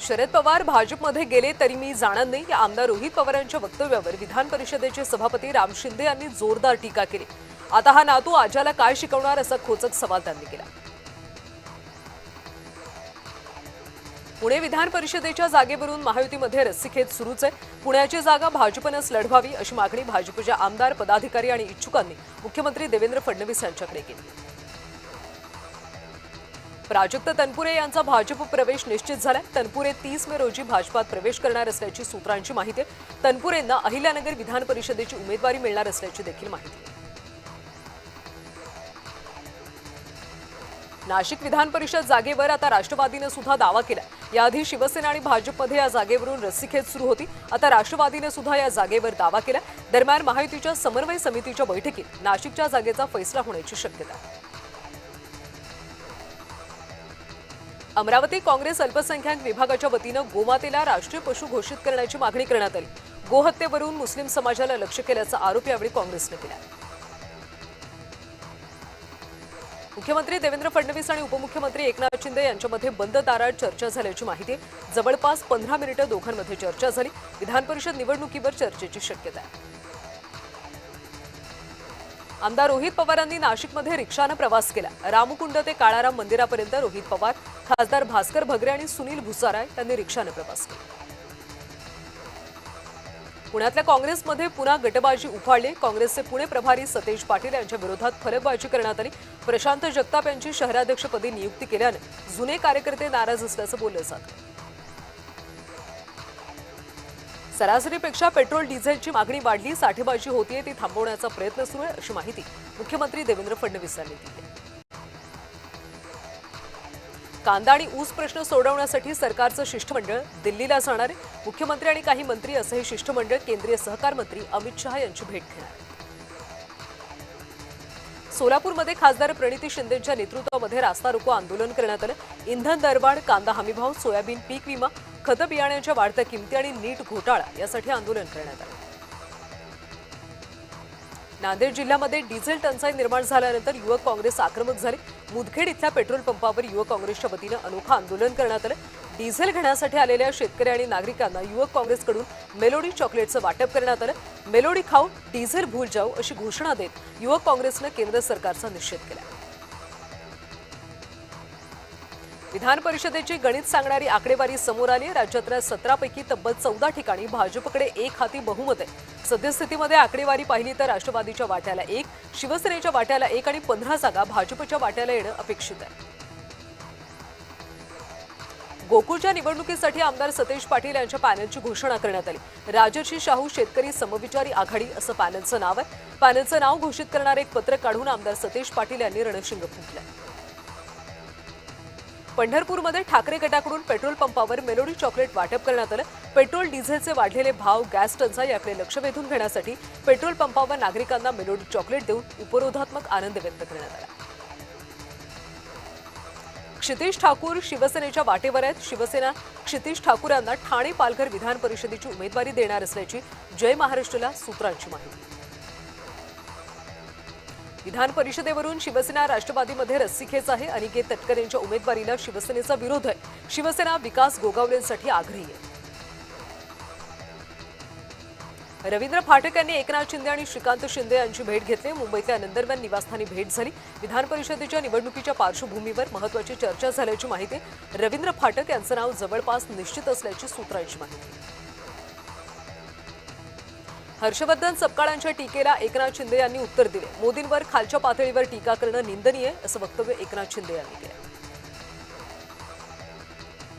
शरद पवार भाजपमध्ये गेले तरी मी जाणार नाही या आमदार रोहित पवारांच्या वक्तव्यावर विधान परिषदेचे सभापती राम शिंदे यांनी जोरदार टीका केली। आता हा नातू आज्याला काय शिकवणार असा खोचक सवाल त्यांनी केला। पुणे विधान परिषदेच्या जागेवरून महायुतीमध्ये रस्सीखेच सुरूच आहे। पुण्याची जागा भाजपनेच लढवावी अशी मागणी भाजपच्या आमदार पदाधिकारी आणि इच्छुकांनी मुख्यमंत्री देवेंद्र फडणवीस यांच्याकडे केली। प्राजक्त तनपुरे यांचा भाजप प्रवेश निश्चित झालाय। तनपुरे 30 मे रोजी भाजपात प्रवेश करणार असल्याची सूत्रांची माहिती आहे। तनपुरेंना अहिल्यानगर विधान परिषदेची उमेदवारी मिळणार असल्याची देखील माहिती आहे। नाशिक विधान परिषद जागेवर आता राष्ट्रवादीने सुद्धा दावा केला। याआधी शिवसेना आणि भाजपमध्ये या जागेवरून रस्सीखेच सुरू होती। आता राष्ट्रवादीने सुद्धा या जागेवर दावा केला। दरम्यान महायुतीच्या समन्वय समितीच्या बैठकीत नाशिकच्या जागेचा फैसला होण्याची शक्यता आहे। अमरावती काँग्रेस अल्पसंख्याक विभागाच्या वतीने गोमातेला राष्ट्रीय पशु घोषित करण्याची मागणी करण्यात आली। गोहत्येवरून मुस्लिम समाजाला लक्ष्य केल्याचा आरोप यावेळी काँग्रेसने केला। मुख्यमंत्री देवेंद्र फडणवीस आणि उपमुख्यमंत्री एकनाथ शिंदे यांच्यामध्ये बंद दारात चर्चा झाल्याची माहिती आहे। जवळपास 15 मिनिटे दोघांमध्ये चर्चा झाली। विधान परिषद निवडणुकीवर चर्चेची शक्यता आहे। आमदार रोहित पवारांनी नाशिकमध्ये रिक्षाने प्रवास केला। रामकुंड ते काळाराम मंदिरापर्यंत रोहित पवार, खासदार भास्कर भगरे आणि सुनील भुसाराय यांनी रिक्षाने प्रवास केला। पुण्यातल्या काँग्रेसमध्ये पुन्हा गटबाजी उफाळली। काँग्रेसचे पुणे प्रभारी सतेज पाटील यांच्या विरोधात फलकबाजी करण्यात आली। प्रशांत जगताप यांची शहराध्यक्षपदी नियुक्ती केल्याने जुने कार्यकर्ते नाराज असल्याचं बोललं जातं। सरासरीपेक्षा पेट्रोल डिझेलची मागणी वाढली, साठेबाजी होतीये, ती थांबवण्याचा प्रयत्न सुरू आहे अशी माहिती मुख्यमंत्री देवेंद्र फडणवीस यांनी दिली आहे। कांदा आणि ऊस प्रश्न सोडवण्यासाठी सरकारचं शिष्टमंडळ दिल्लीला जाणार आहे। मुख्यमंत्री आणि काही मंत्री असं हे शिष्टमंडळ केंद्रीय सहकार मंत्री अमित शहा यांची भेट घेणार आहे। सोलापूरमध्ये खासदार प्रणिती शिंदेंच्या नेतृत्वामध्ये रास्ता रोको आंदोलन करण्यात आलं। इंधन दरवाढ, कांदा हमीभाव, सोयाबीन पीक विमा, खत बियाण्यांच्या वाढत्या किमती आणि नीट घोटाळा यासाठी आंदोलन करण्यात आलं। नांदेड जिल्ह्यामध्ये डिझेल टंचाई निर्माण झाल्यानंतर युवक काँग्रेस आक्रमक झाले। मुदखेड इथल्या पेट्रोल पंपावर युवक काँग्रेसच्या वतीने अनोखं आंदोलन करण्यात आलं। डिझेल घेण्यासाठी आलेल्या शेतकरी आणि नागरिकांना युवक काँग्रेसकडून मेलोडी चॉकलेटचं वाटप करण्यात आलं। मेलोडी खाऊ, डिझेल भूल जाऊ अशी घोषणा देत युवक काँग्रेसने केंद्र सरकारचा निषेध केला। विधान परिषदेची गणित सांगणारी आकडेवारी समोर आली। राज्यातल्या 17 पैकी तब्बल 14 ठिकाणी भाजपकडे एक हाती बहुमत आहे। सद्यस्थितीमध्ये आकडेवारी पाहिली तर राष्ट्रवादीच्या वाट्याला 1, शिवसेनेच्या वाट्याला 1 आणि 15 जागा भाजपच्या वाट्याला येणं अपेक्षित आहे। गोकुळच्या निवडणुकीसाठी आमदार सतेज पाटील यांच्या पॅनलची घोषणा करण्यात आली। राजर्षी शाहू शेतकरी समविचारी आघाडी असं पॅनलचं नाव आहे। पॅनलचं नाव घोषित करणारे एक पत्र काढून आमदार सतेज पाटील यांनी रणशिंग फुंकलं। पंढरपूरमध्ये ठाकरे गटाकडून पेट्रोल पंपावर मेलोडी चॉकलेट वाटप करण्यात आलं। पेट्रोल डिझेलचे वाढलेले भाव, गॅस टंचाई याकडे लक्ष वेधून घेण्यासाठी पेट्रोल पंपावर नागरिकांना मेलोडी चॉकलेट देऊन उपरोधात्मक आनंद व्यक्त करण्यात आला। क्षितिज ठाकूर शिवसेनेच्या वाटेवर आहेत। शिवसेना क्षितिज ठाकूर यांना ठाणे पालघर विधान परिषदेची उमेदवारी देणार असल्याची जय महाराष्ट्रला सूत्रांची माहिती। विधान परिषदेवरून शिवसेना राष्ट्रवादीमध्ये रस्सीखेच आहे। अनिकेत तटकरे यांच्या उमेदवारीला शिवसेनेचा विरोध आहे। शिवसेना विकास गोगावलेंसाठी आग्रही आहे। रवींद्र फाटक यांनी एकनाथ शिंदे आणि श्रीकांत शिंदे यांची भेट घेतली। मुंबईतल्या नंदनवन निवासस्थानी भेट झाली। विधान परिषदेच्या निवडणुकीच्या पार्श्वभूमीवर महत्त्वाची चर्चा झाल्याची माहिती। रवींद्र फाटक यांचं नाव जवळपास निश्चित असल्याची सूत्रांची माहिती। हर्षवर्धन सपकाळांच्या टीकेला एकनाथ शिंदे यांनी उत्तर दिले। मोदींवर खालच्या पातळीवर टीका करणं निंदनीय असं वक्तव्य एकनाथ शिंदे यांनी केलं।